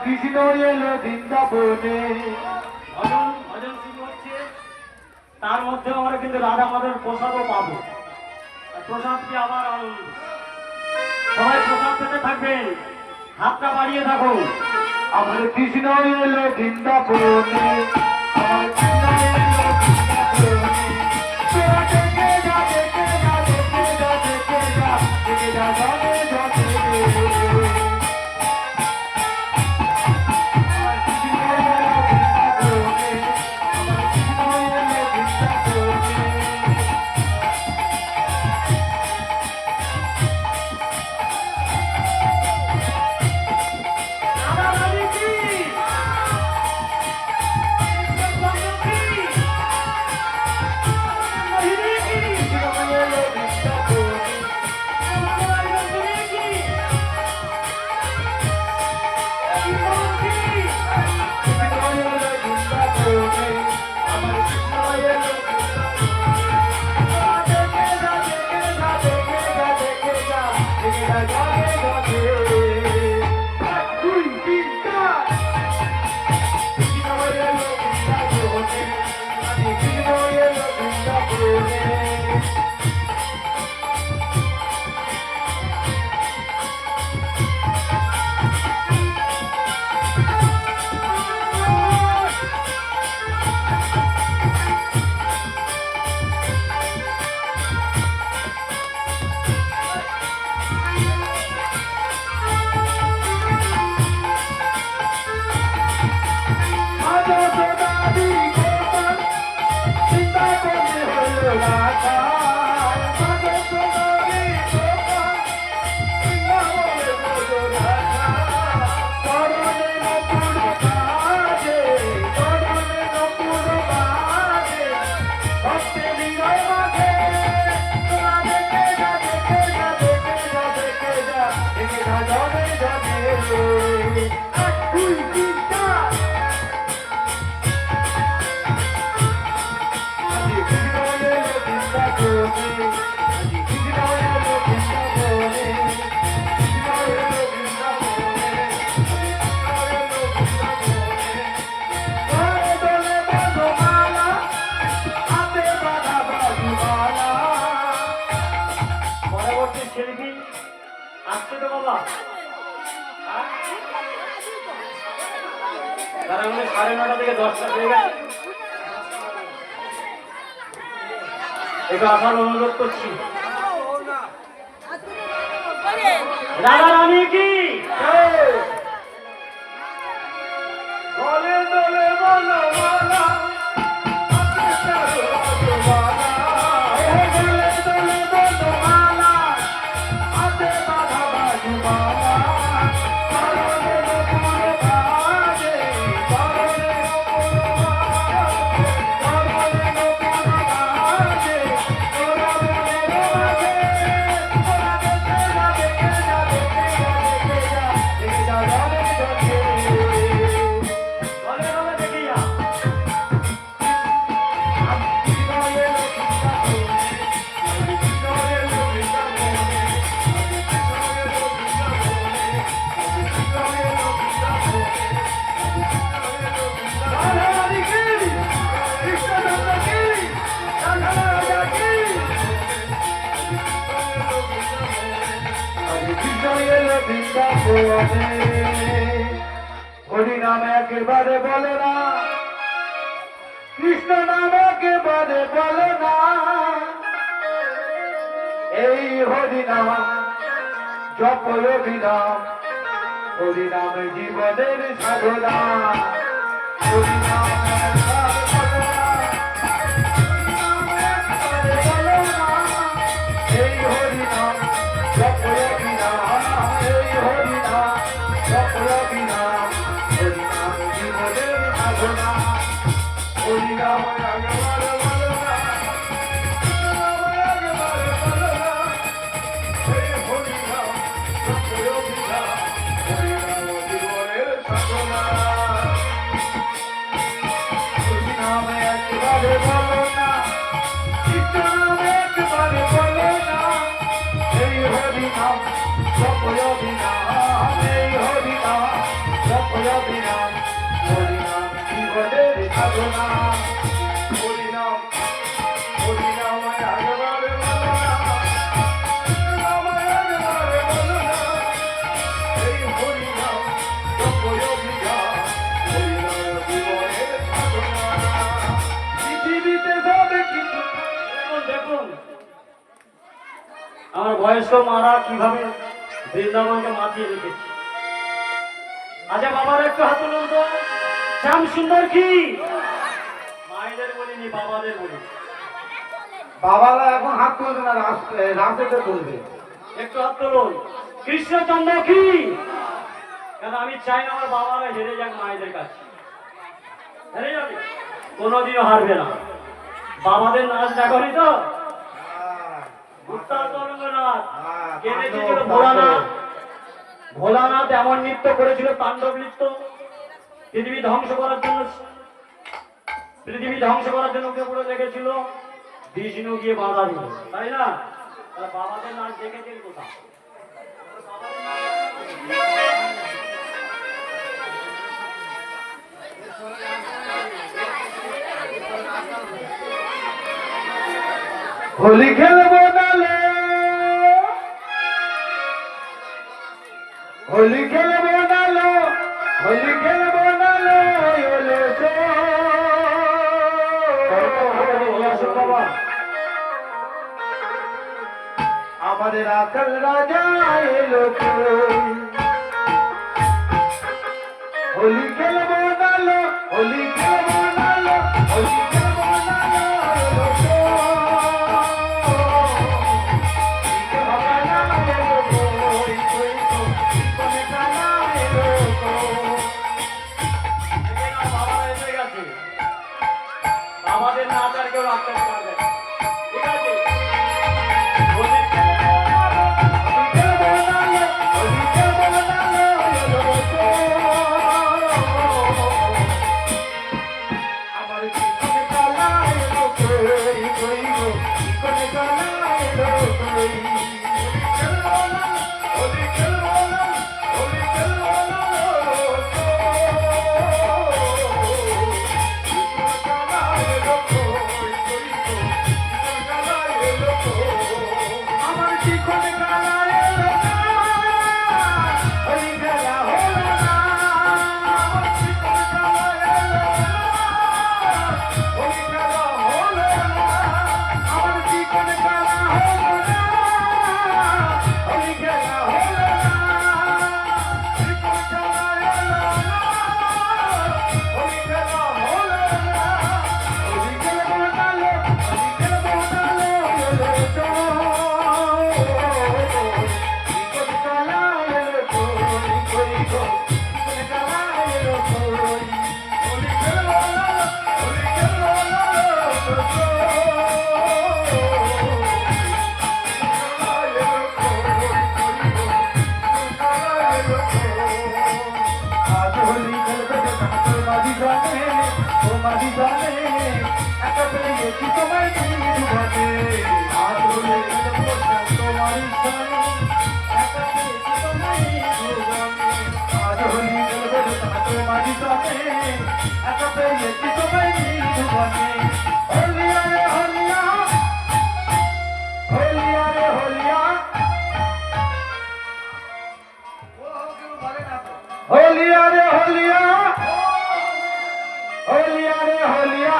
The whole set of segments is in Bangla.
কৃষ্ণ এলো বৃন্দাবনে। ভজন শুরু হচ্ছে, তার মধ্যে আমরা কিন্তু রাধা মাধবের প্রসাদও পাবো। প্রসাদকে আবার আনন্দ, সবাই প্রসাদ পেতে থাকবেন, হাতটা বাড়িয়ে থাকো। আমার কৃষ্ণ এলো বৃন্দাবনে, আমার কৃষ্ণ এলো বৃন্দাবনে। তোরা দেখে যা, দেখে যা, দেখে যা, দেখে যা, দেখে যা, জলে জলে। তারা 9:30 থেকে 10টা হয়ে গেছে। একটু আসার অনুরোধ করছি। রাধা রানী কি দলে দলে বনমালা, হরি নাম একেবারে বলে না, কৃষ্ণ নাম একেবারে বলো না, এই হরিনাম জপ অভিনাম, হরিনাম জীবনের সাধনা, হরিনাম একবার বলো না, হরিনাম একবারে বলো না, এই হরিনাম জপ অভিনাম, এই হরিনাম জপ অভিনাম, হরিনাম জীবনের সাধনা, হরিনাম একবার বলো না, হরিনাম একবার বলো না, এই হরিনাম জপ অভিনাম, হরিনাম জীবনের সাধনা, হরিনাম একবার বলো না, কৃষ্ণ নাম একবার বলো না, এই হরিনাম জপ অভিনাম, এই হরিনাম জপ অভিনাম, হরিনাম জীবনের সাধনা, হরিনাম হরিনাম একবার বলো না, হরিনাম একবার বলো না, এই হরিনাম জপ অভিনাম, হরিনাম জীবনের সাধনা, পৃথিবীতে সব কিছু দেখুন দেখুন আমার বয়স্ক মারা কিভাবে বৃন্দাবনকে মাতিয়ে রেখেছে। আচ্ছা বাবার একটু হাত তুলুন তো। শ্যাম সুন্দর কি মায়েদের বলিনি, বাবাদের বলি। বাবারা এখন হাত তুলবে না, রাস্তাতে তুলবে। একটু হাত তুলুন। কৃষ্ণচন্দ্র কি, কেন আমি চাই না আমার বাবারা হেরে যাক মায়েদের কাছে। হেরে যাবে, কোনোদিনও হারবে না। বাবাদের নাচ দেখনি তো, উত্তাল তরঙ্গনাথ কেঁদেছিল ভোলানাথ। ভোলানাথ এমন নৃত্য করেছিল, তাণ্ডব নৃত্য। পৃথিবী ধ্বংস করার জন্য, পৃথিবী ধ্বংস করার জন্য কে পুরো লেগেছিল, বিষ্ণু গিয়ে বাধা দিল, তাই না? তাহলে বাবাদের নাচ দেখেছেন কোথাও? হোলি খেলবো নালে, হোলি খেলবো নালো, হোলি খেলবো নালো, ওলে সো। বাবা আমাদের আকল রাজা এলো কই, হোলি খেলবো নালো, হোলি খেলবো নালো, হোলি খেলবো নালো, এলো সো। বাবারা এসে গেছে, বাবাদের নাচ আর কেউ রাখতে পারবে না, ঠিক আছে? হোলি আমার জীবন কালা এলো না, ওই বেলা হলো না, আমার জীবন কালা এলো না, ওই বেলা হলো না, আমার জীবন কালা হলো না, ওই বেলা হলো না, জীবন কালা এলো না, ওই বেলা হলো না, ওই খেলবো নালো, ওই খেলবো নালো, এলো তো। होलिया रे होलिया, होलिया रे होलिया।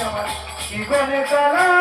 আমার জীবনে কালা